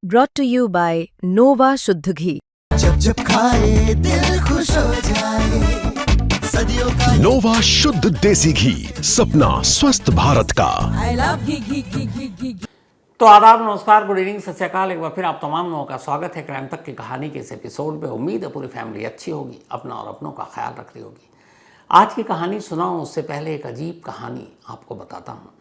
brought to you by Nova शुद्ध घी। जब जब खाए दिल खुश हो जाए, सदियों का नोवा शुद्ध देसी घी, सपना स्वस्थ भारत का। आई लव घी। तो आदाब, नमस्कार, गुड इवनिंग, सत श्री अकाल। एक बार फिर आप तमाम लोगों का स्वागत है क्राइम तक की कहानी के इस एपिसोड में। उम्मीद है पूरी फैमिली अच्छी होगी, अपना और अपनों का ख्याल रख रही होगी। आज की कहानी सुनाऊं उससे पहले एक अजीब कहानी आपको बताता हूँ।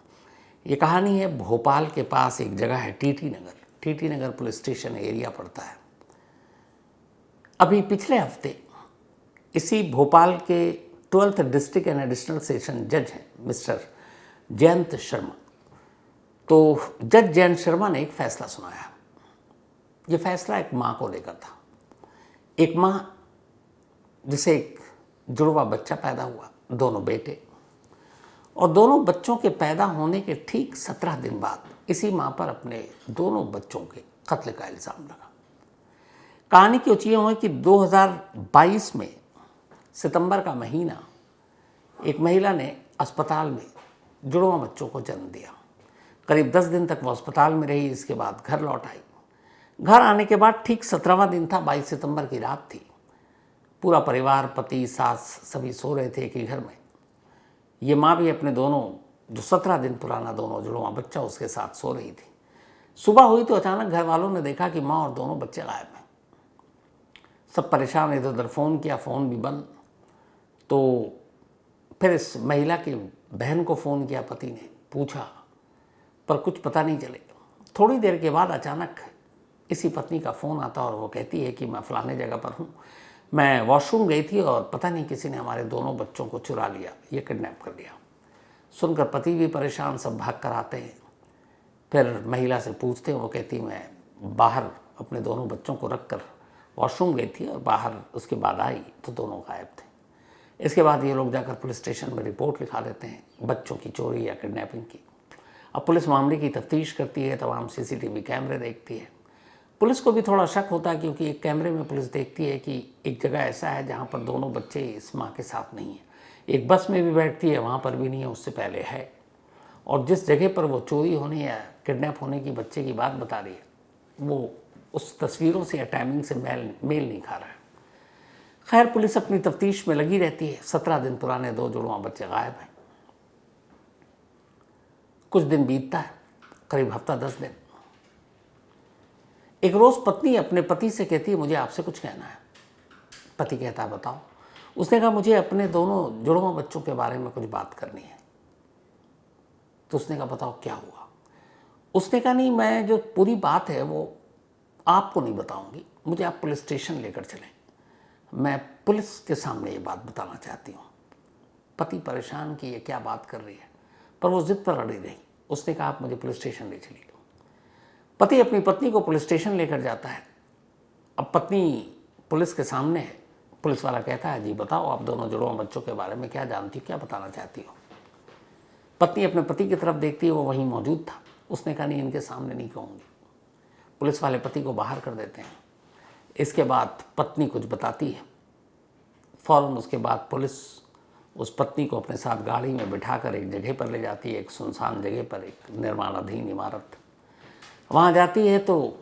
ये कहानी है भोपाल के पास एक जगह है टीटी नगर। टीटी नगर पुलिस स्टेशन एरिया पड़ता है। अभी पिछले हफ्ते इसी भोपाल के 12th district and additional session जज हैं मिस्टर जयंत शर्मा। तो जज जयंत शर्मा ने एक फैसला सुनाया। ये फैसला एक माँ को लेकर था। एक माँ जिसे एक जुड़वा बच्चा पैदा हुआ, दोनों बेटे, और दोनों बच्चों के पैदा होने के ठीक 17 दिन बाद इसी माँ पर अपने दोनों बच्चों के कत्ल का इल्ज़ाम लगा। कहानी की ऊँची हुई कि 2022 में सितंबर का महीना एक महिला ने अस्पताल में जुड़वा बच्चों को जन्म दिया। करीब 10 दिन तक वो अस्पताल में रही। इसके बाद घर लौट आई। घर आने के बाद ठीक 17वां दिन था, 22 सितंबर की रात थी। पूरा परिवार, पति, सास, सभी सो रहे थे एक ही घर में। ये माँ भी अपने दोनों, जो 17 दिन पुराना दोनों जुड़वा बच्चा उसके साथ सो रही थी। सुबह हुई तो अचानक घर वालों ने देखा कि माँ और दोनों बच्चे गायब हैं। सब परेशान, इधर उधर फ़ोन किया, फ़ोन भी बंद। तो फिर इस महिला की बहन को फ़ोन किया, पति ने पूछा, पर कुछ पता नहीं चले। थोड़ी देर के बाद अचानक इसी पत्नी का फ़ोन आता और वो कहती है कि मैं फ़लाने जगह पर हूँ, मैं वॉशरूम गई थी और पता नहीं किसी ने हमारे दोनों बच्चों को चुरा लिया, ये किडनैप कर लिया। सुनकर पति भी परेशान, सब भाग कर आते हैं। फिर महिला से पूछते हैं, वो कहती मैं बाहर अपने दोनों बच्चों को रख कर वॉशरूम गई थी और बाहर उसके बाद आई तो दोनों गायब थे। इसके बाद ये लोग जाकर पुलिस स्टेशन में रिपोर्ट लिखा देते हैं बच्चों की चोरी या किडनैपिंग की। अब पुलिस मामले की तफ्तीश करती है, तमाम सीसीटीवी कैमरे देखती है। पुलिस को भी थोड़ा शक होता है क्योंकि एक कैमरे में पुलिस देखती है कि एक जगह ऐसा है जहाँ पर दोनों बच्चे इस माँ के साथ नहीं हैं। एक बस में भी बैठती है, वहाँ पर भी नहीं है, उससे पहले है। और जिस जगह पर वो चोरी होने या किडनैप होने की बच्चे की बात बता रही है, वो उस तस्वीरों से या टाइमिंग से मेल नहीं खा रहा है। खैर, पुलिस अपनी तफ्तीश में लगी रहती है। 17 दिन पुराने 2 जुड़वा बच्चे गायब हैं। कुछ दिन बीतता है, करीब हफ्ता 10 दिन। एक रोज़ पत्नी अपने पति से कहती है, मुझे आपसे कुछ कहना है। पति कहता है, बताओ। उसने कहा, मुझे अपने दोनों जुड़वा बच्चों के बारे में कुछ बात करनी है। तो उसने कहा, बताओ क्या हुआ। उसने कहा, नहीं, मैं जो पूरी बात है वो आपको नहीं बताऊंगी, मुझे आप पुलिस स्टेशन लेकर चलें, मैं पुलिस के सामने ये बात बताना चाहती हूँ। पति परेशान कि ये क्या बात कर रही है, पर वो जिद पर अड़ी रही। उसने कहा, आप मुझे पुलिस स्टेशन ले चलिए। पति अपनी पत्नी को पुलिस स्टेशन लेकर जाता है। अब पत्नी पुलिस के सामने है। पुलिस वाला कहता है, जी बताओ, आप दोनों जुड़वा बच्चों के बारे में क्या जानती हो, क्या बताना चाहती हो। पत्नी अपने पति की तरफ देखती है, वो वहीं मौजूद था। उसने कहा, नहीं, इनके सामने नहीं कहूँगी। पुलिस वाले पति को बाहर कर देते हैं। इसके बाद पत्नी कुछ बताती है। फ़ौरन उसके बाद पुलिस उस पत्नी को अपने साथ गाड़ी में बिठाकर एक जगह पर ले जाती है, एक सुनसान जगह पर, एक निर्माणाधीन इमारत। वहाँ जाती है तो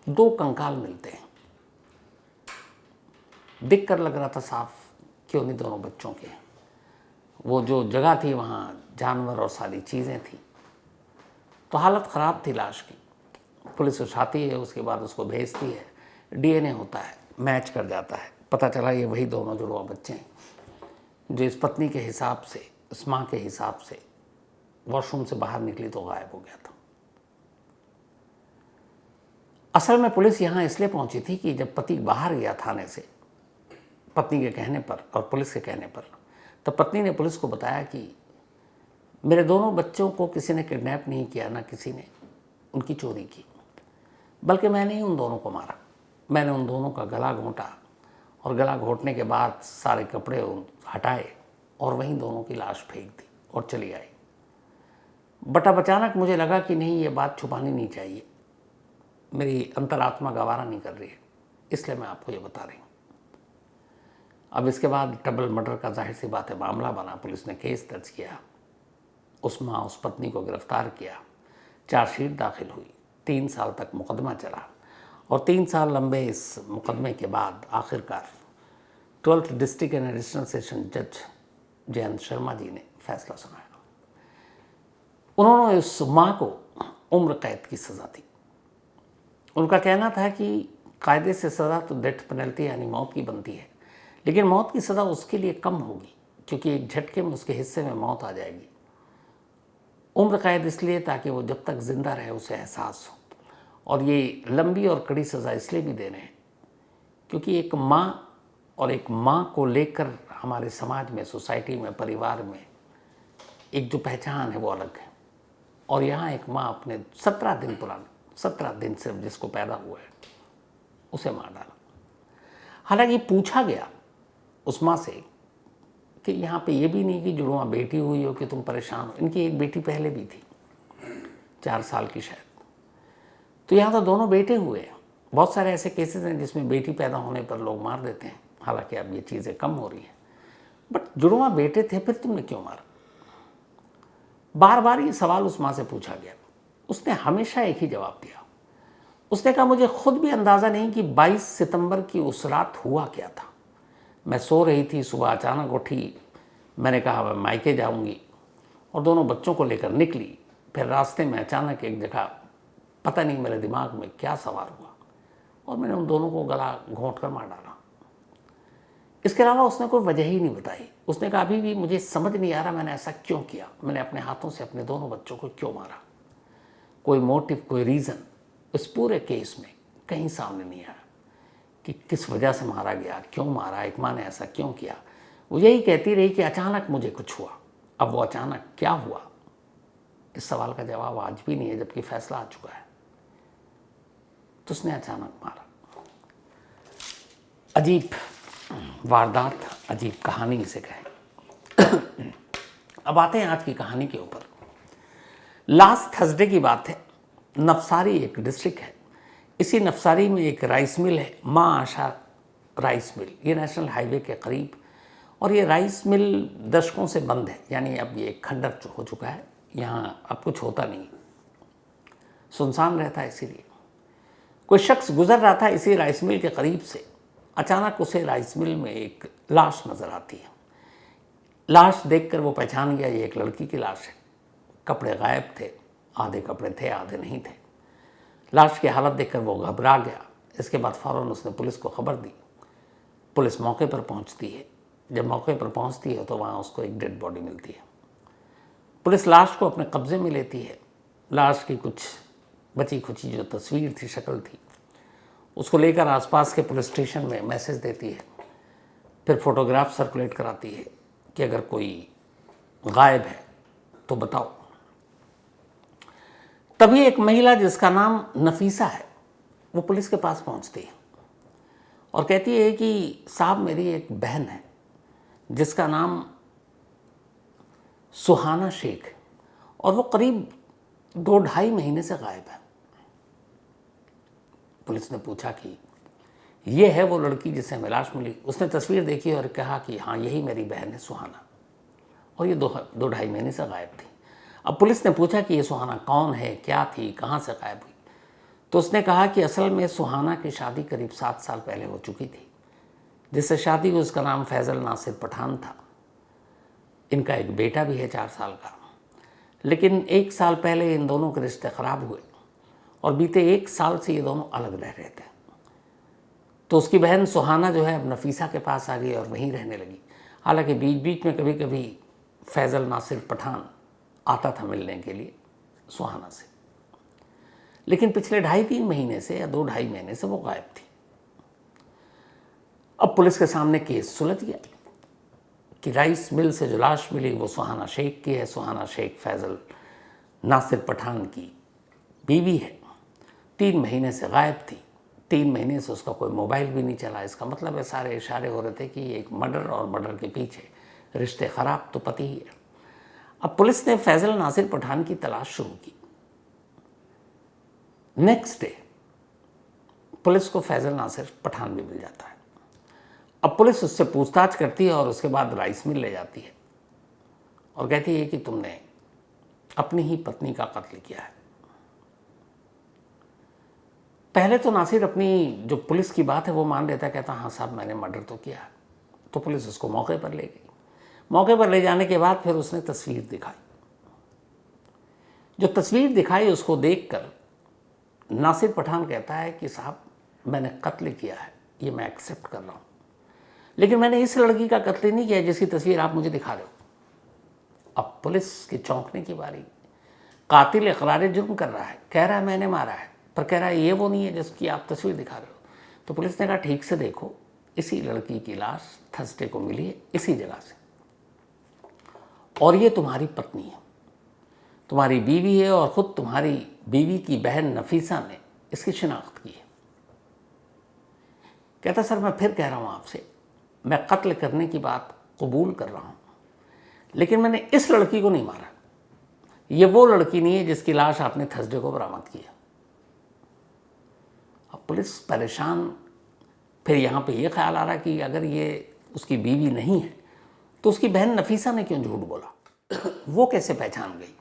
2 कंकाल मिलते हैं। दिख कर लग रहा था साफ क्यों नहीं दोनों बच्चों के। वो जो जगह थी वहाँ जानवर और सारी चीज़ें थी, तो हालत ख़राब थी लाश की। पुलिस उठाती है, उसके बाद उसको भेजती है। डीएनए होता है, मैच कर जाता है। पता चला ये वही दोनों जुड़वा बच्चे हैं जो इस पत्नी के हिसाब से, इस माँ के हिसाब से वॉशरूम से बाहर निकली तो गायब हो गया था। असल में पुलिस यहाँ इसलिए पहुंची थी कि जब पति बाहर गया थाने से पत्नी के कहने पर और पुलिस के कहने पर, तो पत्नी ने पुलिस को बताया कि मेरे दोनों बच्चों को किसी ने किडनैप नहीं किया, ना किसी ने उनकी चोरी की, बल्कि मैंने ही उन दोनों को मारा। मैंने उन दोनों का गला घोंटा और गला घोंटने के बाद सारे कपड़े हटाए और वहीं दोनों की लाश फेंक दी और चली आई। बट अब अचानक मुझे लगा कि नहीं, ये बात छुपानी नहीं चाहिए, मेरी अंतरात्मा गवारा नहीं कर रही है, इसलिए मैं आपको ये बता रही हूँ। अब इसके बाद डबल मर्डर का जाहिर सी बात है मामला बना। पुलिस ने केस दर्ज किया, उस माँ, उस पत्नी को गिरफ्तार किया, चार्जशीट दाखिल हुई, 3 साल तक मुकदमा चला और 3 साल लंबे इस मुकदमे के बाद आखिरकार 12th district and additional session जज जयंत शर्मा जी ने फैसला सुनाया। उन्होंने उस माँ को उम्र कैद की सज़ा दी। उनका कहना था कि कायदे से सज़ा तो डेथ पेनल्टी यानी मौत की बनती है, लेकिन मौत की सज़ा उसके लिए कम होगी क्योंकि एक झटके में उसके हिस्से में मौत आ जाएगी। उम्र कैद इसलिए ताकि वो जब तक ज़िंदा रहे उसे एहसास हो, और ये लंबी और कड़ी सज़ा इसलिए भी दे रहे हैं क्योंकि एक माँ और एक माँ को लेकर हमारे समाज में, सोसाइटी में, परिवार में एक जो पहचान है वो अलग है। और यहाँ एक माँ अपने 17 दिन पुराने 17 दिन सिर्फ जिसको पैदा हुआ है उसे मार डाला। हालांकि पूछा गया उस माँ से कि यहाँ पे ये भी नहीं कि जुड़वा बेटी हुई हो कि तुम परेशान हो। इनकी एक बेटी पहले भी थी, 4 साल की शायद। तो यहाँ तो दोनों बेटे हुए हैं। बहुत सारे ऐसे केसेस हैं जिसमें बेटी पैदा होने पर लोग मार देते हैं, हालांकि अब ये चीज़ें कम हो रही हैं। बट जुड़वा बेटे थे, फिर तुमने क्यों मारा? बार बार ये सवाल उस माँ से पूछा गया। उसने हमेशा एक ही जवाब दिया। उसने कहा मुझे खुद भी अंदाज़ा नहीं कि 22 सितंबर की उस रात हुआ क्या था। मैं सो रही थी, सुबह अचानक उठी, मैंने कहा मैं मायके जाऊंगी और दोनों बच्चों को लेकर निकली। फिर रास्ते में अचानक एक जगह पता नहीं मेरे दिमाग में क्या सवार हुआ और मैंने उन दोनों को गला घोंट कर मार डाला। इसके अलावा उसने कोई वजह ही नहीं बताई। उसने कहा अभी भी मुझे समझ नहीं आ रहा मैंने ऐसा क्यों किया, मैंने अपने हाथों से अपने दोनों बच्चों को क्यों मारा। कोई मोटिव, कोई रीज़न इस पूरे केस में कहीं सामने नहीं आया कि किस वजह से मारा गया, क्यों मारा, एक माँ ने ऐसा क्यों किया। वो यही कहती रही कि अचानक मुझे कुछ हुआ। अब वो अचानक क्या हुआ, इस सवाल का जवाब आज भी नहीं है, जबकि फैसला आ चुका है। तो उसने अचानक मारा। अजीब वारदात, अजीब कहानी इसे कहें। अब आते हैं आज की कहानी के ऊपर। लास्ट थर्सडे की बात है। नवसारी एक डिस्ट्रिक्ट है। इसी नवसारी में एक राइस मिल है, माँ आशा राइस मिल। ये नेशनल हाईवे के करीब, और ये राइस मिल दशकों से बंद है, यानी अब ये खंडर हो चुका है। यहाँ अब कुछ होता नहीं, सुनसान रहता है। इसीलिए कोई शख्स गुजर रहा था इसी राइस मिल के करीब से। अचानक उसे राइस मिल में एक लाश नज़र आती है। लाश देखकर वो पहचान गया ये एक लड़की की लाश है। कपड़े गायब थे, आधे कपड़े थे, आधे नहीं थे। लाश की हालत देखकर वो घबरा गया। इसके बाद फ़ौरन उसने पुलिस को खबर दी। पुलिस मौके पर पहुंचती है। जब मौके पर पहुंचती है तो वहाँ उसको एक डेड बॉडी मिलती है। पुलिस लाश को अपने कब्जे में लेती है। लाश की कुछ बची खुची जो तस्वीर थी, शक्ल थी, उसको लेकर आसपास के पुलिस स्टेशन में मैसेज देती है। फिर फोटोग्राफ सर्कुलेट कराती है कि अगर कोई गायब है तो बताओ। तभी एक महिला जिसका नाम नफीसा है वो पुलिस के पास पहुंचती है और कहती है कि साहब मेरी एक बहन है जिसका नाम सुहाना शेख है और वो करीब 2-2.5 महीने से गायब है। पुलिस ने पूछा कि ये है वो लड़की जिसे हमें लाश मिली। उसने तस्वीर देखी और कहा कि हाँ यही मेरी बहन है सुहाना, और ये 2-2.5 महीने से गायब थी। अब पुलिस ने पूछा कि ये सुहाना कौन है, क्या थी, कहाँ से गायब हुई। तो उसने कहा कि असल में सुहाना की शादी करीब 7 साल पहले हो चुकी थी। जिससे शादी हुई उसका नाम फैज़ल नासिर पठान था। इनका एक बेटा भी है 4 साल का, लेकिन 1 साल पहले इन दोनों के रिश्ते ख़राब हुए और बीते 1 साल से ये दोनों अलग रह रहे थे। तो उसकी बहन सुहाना जो है अब नफीसा के पास आ गई और वहीं रहने लगी। हालांकि बीच बीच में कभी कभी फैज़ल नासिर पठान आता था मिलने के लिए सुहाना से, लेकिन पिछले 2.5-3 महीने से या 2-2.5 महीने से वो गायब थी। अब पुलिस के सामने केस सुलझ गया कि राइस मिल से जो लाश मिली वो सुहाना शेख की है। सुहाना शेख फैज़ल नासिर पठान की बीवी है। 3 महीने से गायब थी। 3 महीने से उसका कोई मोबाइल भी नहीं चला। इसका मतलब है सारे इशारे हो रहे थे कि एक मर्डर और मर्डर के पीछे रिश्ते ख़राब तो पति ही है। अब पुलिस ने फैज़ल नासिर पठान की तलाश शुरू की। नेक्स्ट डे पुलिस को फैज़ल नासिर पठान भी मिल जाता है। अब पुलिस उससे पूछताछ करती है और उसके बाद राइस मिल ले जाती है और कहती है कि तुमने अपनी ही पत्नी का कत्ल किया है। पहले तो नासिर अपनी जो पुलिस की बात है वो मान लेता, कहता हाँ साहब मैंने मर्डर तो किया है। तो पुलिस उसको मौके पर ले गई। मौके पर ले जाने के बाद फिर उसने तस्वीर दिखाई। जो तस्वीर दिखाई उसको देखकर नासिर पठान कहता है कि साहब मैंने कत्ल किया है, ये मैं एक्सेप्ट कर रहा हूँ, लेकिन मैंने इस लड़की का कत्ल नहीं किया जिसकी तस्वीर आप मुझे दिखा रहे हो। अब पुलिस की चौंकने की बारी। कातिल इकरार जुर्म कर रहा है, कह रहा है मैंने मारा है, पर कह रहा है ये वो नहीं है जिसकी आप तस्वीर दिखा रहे हो। तो पुलिस ने कहा ठीक से देखो, इसी लड़की की लाश थर्सडे को मिली है इसी जगह से, और ये तुम्हारी पत्नी है, तुम्हारी बीवी है, और ख़ुद तुम्हारी बीवी की बहन नफीसा ने इसकी शिनाख्त की है। कहता सर मैं फिर कह रहा हूँ आपसे, मैं कत्ल करने की बात कबूल कर रहा हूँ, लेकिन मैंने इस लड़की को नहीं मारा। ये वो लड़की नहीं है जिसकी लाश आपने थर्सडे को बरामद की है। अब पुलिस परेशान। फिर यहाँ पे ये ख्याल आ रहा कि अगर ये उसकी बीवी नहीं है तो उसकी बहन नफीसा ने क्यों झूठ बोला, वो कैसे पहचान गई।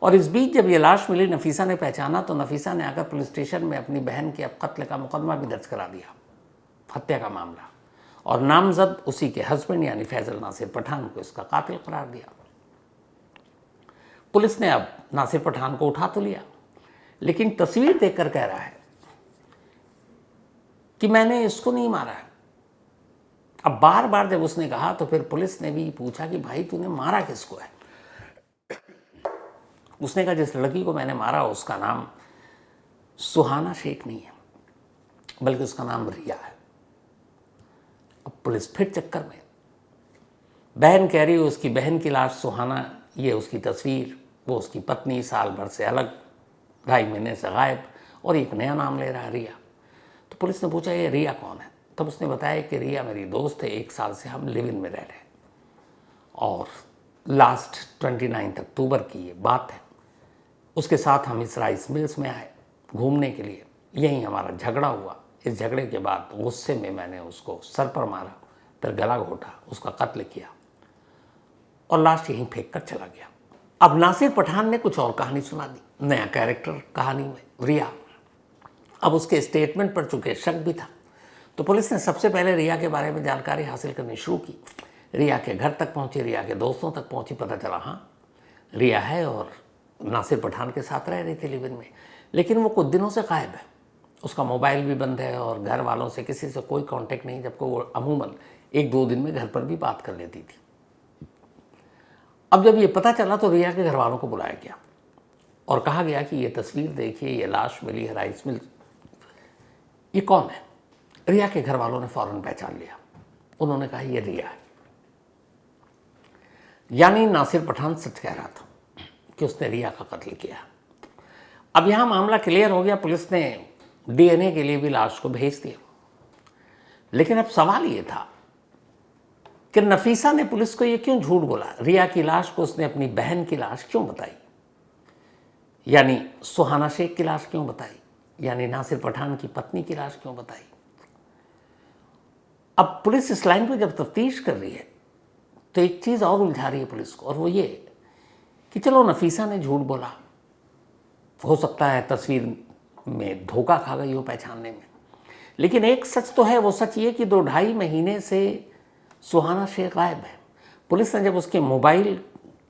और इस बीच जब ये लाश मिली, नफीसा ने पहचाना, तो नफीसा ने आकर पुलिस स्टेशन में अपनी बहन के अब कत्ल का मुकदमा भी दर्ज करा दिया, हत्या का मामला, और नामजद उसी के हस्बैंड यानी फैजल नासिर पठान को इसका कातिल करार दिया। पुलिस ने अब नासिर पठान को उठा तो लिया, लेकिन तस्वीर देखकर कह रहा है कि मैंने इसको नहीं मारा है। अब बार बार जब उसने कहा तो फिर पुलिस ने भी पूछा कि भाई तूने मारा किसको है। उसने कहा जिस लड़की को मैंने मारा उसका नाम सुहाना शेख नहीं है, बल्कि उसका नाम रिया है। अब पुलिस फिर चक्कर में। बहन कह रही है उसकी बहन की लाश सुहाना, ये उसकी तस्वीर, वो उसकी पत्नी, साल भर से अलग, 2.5 महीने से गायब, और एक नया नाम ले रहा है रिया। तो पुलिस ने पूछा ये रिया कौन है। तब उसने बताया कि रिया मेरी दोस्त है, 1 साल से हम लिव इन में रह रहे हैं, और लास्ट 29 अक्टूबर की ये बात है। उसके साथ हम इस राइस मिल्स में आए घूमने के लिए, यहीं हमारा झगड़ा हुआ। इस झगड़े के बाद गुस्से में मैंने उसको सर पर मारा, फिर गला घोटा, उसका कत्ल किया, और लाश यहीं फेंक कर चला गया। अब नासिर पठान ने कुछ और कहानी सुना दी, नया कैरेक्टर कहानी में, रिया। अब उसके स्टेटमेंट पर चूंकि शक भी था, तो पुलिस ने सबसे पहले रिया के बारे में जानकारी हासिल करनी शुरू की। रिया के घर तक पहुंची, रिया के दोस्तों तक पहुंची, पता चला हाँ रिया है और नासिर पठान के साथ रह रही थी लिव इन में, लेकिन वो कुछ दिनों से गायब है। उसका मोबाइल भी बंद है और घर वालों से किसी से कोई कांटेक्ट नहीं, जबकि वो अमूमन 1-2 दिन में घर पर भी बात कर लेती थी। अब जब ये पता चला तो रिया के घर वालों को बुलाया गया और कहा गया कि ये तस्वीर देखिए, ये लाश मिली है राइस मिल, ये कौन है। रिया के घर वालों ने फौरन पहचान लिया। उन्होंने कहा ये रिया है। यानी नासिर पठान सच कह रहा था कि उसने रिया का कत्ल किया। अब यहां मामला क्लियर हो गया। पुलिस ने डीएनए के लिए भी लाश को भेज दिया, लेकिन अब सवाल ये था कि नफीसा ने पुलिस को ये क्यों झूठ बोला। रिया की लाश को उसने अपनी बहन की लाश क्यों बताई, यानी सुहाना शेख की लाश क्यों बताई, यानी नासिर पठान की पत्नी की लाश क्यों बताई। अब पुलिस इस लाइन पर जब तफ्तीश कर रही है तो एक चीज़ और उलझा रही है पुलिस को, और वो ये कि चलो नफीसा ने झूठ बोला, हो सकता है तस्वीर में धोखा खा गई हो पहचानने में, लेकिन एक सच तो है। वो सच ये कि 2-2.5 महीने से सुहाना शेख गायब है। पुलिस ने जब उसके मोबाइल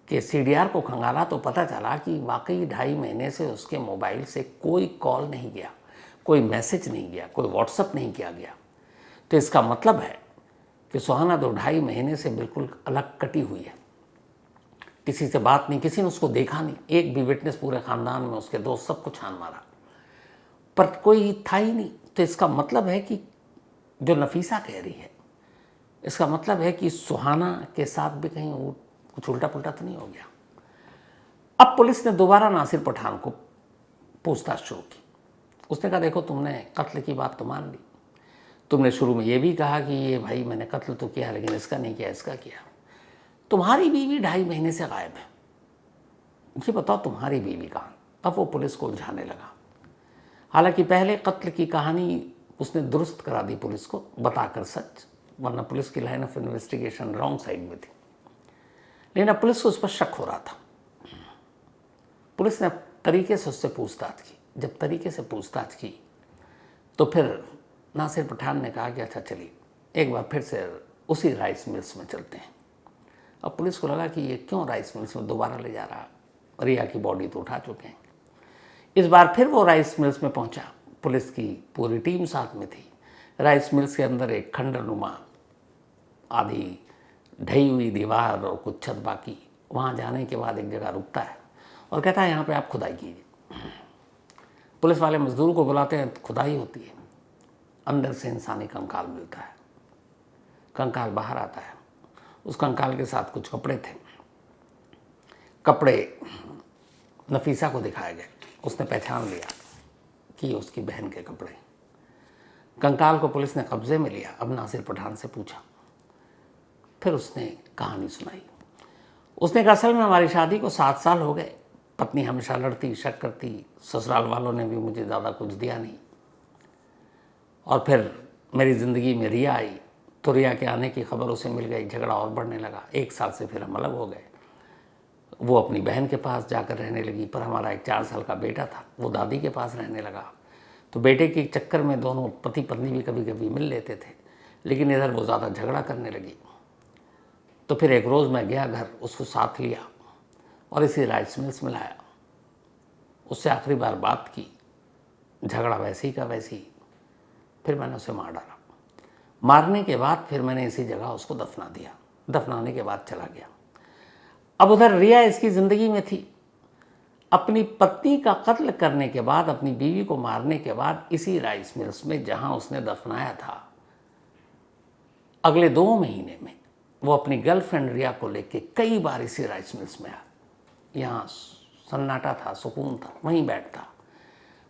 के CDR को खंगाला तो पता चला कि वाकई 2.5 महीने से उसके मोबाइल से कोई कॉल नहीं गया, कोई मैसेज नहीं गया, कोई व्हाट्सअप नहीं किया गया। तो इसका मतलब है कि सुहाना 2-2.5 महीने से बिल्कुल अलग कटी हुई है, किसी से बात नहीं, किसी ने उसको देखा नहीं, एक भी विटनेस पूरे ख़ानदान में, उसके दोस्त सबको छान मारा, पर कोई था ही नहीं। तो इसका मतलब है कि जो नफीसा कह रही है, इसका मतलब है कि सुहाना के साथ भी कहीं कुछ उल्टा पुल्टा तो नहीं हो गया। अब पुलिस ने दोबारा नासिर पठान को पूछताछ शुरू की। उसने कहा देखो तुमने कत्ल की बात तो मान ली, तुमने शुरू में ये भी कहा कि ये भाई मैंने कत्ल तो किया लेकिन इसका नहीं किया, इसका किया। तुम्हारी बीवी 2.5 महीने से गायब है, ये बताओ तुम्हारी बीवी कहाँ। अब वो पुलिस को उलझाने लगा। हालांकि पहले कत्ल की कहानी उसने दुरुस्त करा दी पुलिस को, बताकर सच, वरना पुलिस की line of investigation wrong side में थी। लेकिन अब पुलिस को उस पर शक हो रहा था। पुलिस ने तरीके से उससे पूछताछ की। जब तरीके से पूछताछ की तो फिर नासिर पठान ने कहा कि अच्छा चलिए एक बार फिर से उसी राइस मिल्स में चलते हैं। अब पुलिस को लगा कि ये क्यों राइस मिल्स में दोबारा ले जा रहा, रिया की बॉडी तो उठा चुके हैं। इस बार फिर वो राइस मिल्स में पहुंचा, पुलिस की पूरी टीम साथ में थी। राइस मिल्स के अंदर एक खंडरनुमा आधी ढही हुई दीवार और कुछ छत बाकी। वहाँ जाने के बाद एक जगह रुकता है और कहता है यहाँ पे आप खुदाई कीजिए। पुलिस वाले मजदूर को बुलाते हैं, खुदाई होती है, अंदर से इंसानी कंकाल मिलता है। कंकाल बाहर आता है, उस कंकाल के साथ कुछ कपड़े थे। कपड़े नफीसा को दिखाए गए, उसने पहचान लिया कि उसकी बहन के कपड़े। कंकाल को पुलिस ने कब्जे में लिया। अब नासिर पठान से पूछा, फिर उसने कहानी सुनाई। उसने कहा असल में हमारी शादी को 7 साल हो गए। पत्नी हमेशा लड़ती, शक करती, ससुराल वालों ने भी मुझे ज़्यादा कुछ दिया नहीं। और फिर मेरी ज़िंदगी में रिया आई, तो रिया के आने की खबर उसे मिल गई, झगड़ा और बढ़ने लगा। 1 साल से फिर हम अलग हो गए। वो अपनी बहन के पास जाकर रहने लगी, पर हमारा एक 4 साल का बेटा था, वो दादी के पास रहने लगा। तो बेटे के चक्कर में दोनों पति पत्नी भी कभी कभी मिल लेते थे, लेकिन इधर वो ज़्यादा झगड़ा करने लगी। तो फिर एक रोज़ मैं गया घर, उसको साथ लिया और इसी राइस मिल्स में लाया। उससे आखिरी बार बात की, झगड़ा वैसे ही का वैसे ही। फिर मैंने उसे मार डाला। मारने के बाद फिर मैंने इसी जगह उसको दफना दिया। दफनाने के बाद चला गया। अब उधर रिया इसकी ज़िंदगी में थी। अपनी पत्नी का कत्ल करने के बाद, अपनी बीवी को मारने के बाद, इसी राइस मिल्स में जहां उसने दफनाया था, अगले 2 महीने में वो अपनी गर्लफ्रेंड रिया को लेके कई बार इसी राइस मिल्स में आया। यहाँ सन्नाटा था, सुकून था, वहीं बैठता।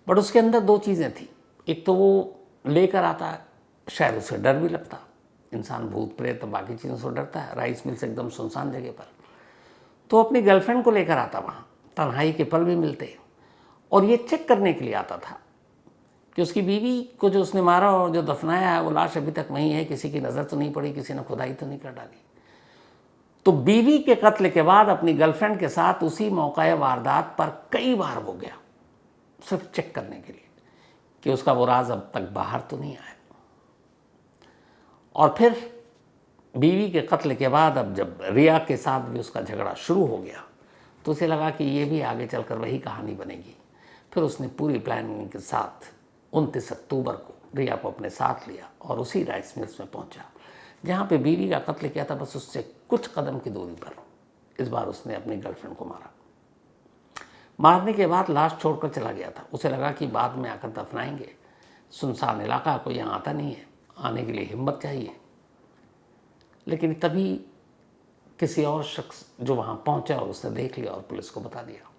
बट उसके अंदर 2 चीज़ें थी। एक तो वो लेकर आता, शायद उसे डर भी लगता। इंसान भूत प्रेत बाकी चीज़ों से डरता है। राइस मिल्स एकदम सुनसान जगह पर, तो अपनी गर्लफ्रेंड को लेकर आता वहाँ। तन्हाई के पल भी मिलते, और ये चेक करने के लिए आता था कि उसकी बीवी को जो उसने मारा और जो दफनाया है, वो लाश अभी तक वहीं है, किसी की नज़र तो नहीं पड़ी, किसी ने खुदाई तो नहीं कर डाली। तो बीवी के कत्ल के बाद अपनी गर्लफ्रेंड के साथ उसी मौका वारदात पर कई बार वो गया, सिर्फ चेक करने के लिए कि उसका वो राज अब तक बाहर तो नहीं आया। और फिर बीवी के कत्ल के बाद अब जब रिया के साथ भी उसका झगड़ा शुरू हो गया, तो उसे लगा कि ये भी आगे चलकर वही कहानी बनेगी। फिर उसने पूरी प्लानिंग के साथ 29 अक्टूबर को रिया को अपने साथ लिया और उसी राइस मिल्स में पहुंचा जहां पे बीवी का कत्ल किया था। बस उससे कुछ कदम की दूरी पर इस बार उसने अपनी गर्लफ्रेंड को मारा। मारने के बाद लाश छोड़कर चला गया था। उसे लगा कि बाद में आकर दफनाएंगे, सुनसान इलाका, कोई यहाँ आता नहीं है, आने के लिए हिम्मत चाहिए। लेकिन तभी किसी और शख्स जो वहाँ पहुँचा और उसने देख लिया और पुलिस को बता दिया।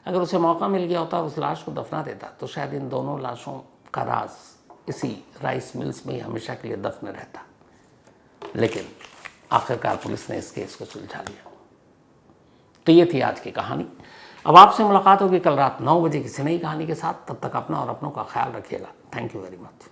अगर उसे मौका मिल गया होता उस लाश को दफना देता, तो शायद इन दोनों लाशों का राज इसी राइस मिल्स में ही हमेशा के लिए दफन रहता। लेकिन आखिरकार पुलिस ने इस केस को सुलझा लिया। तो ये थी आज की कहानी। अब आपसे मुलाकात होगी कल रात 9 बजे किसी नई कहानी के साथ। तब तक अपना और अपनों का ख्याल रखिएगा। Thank you very much.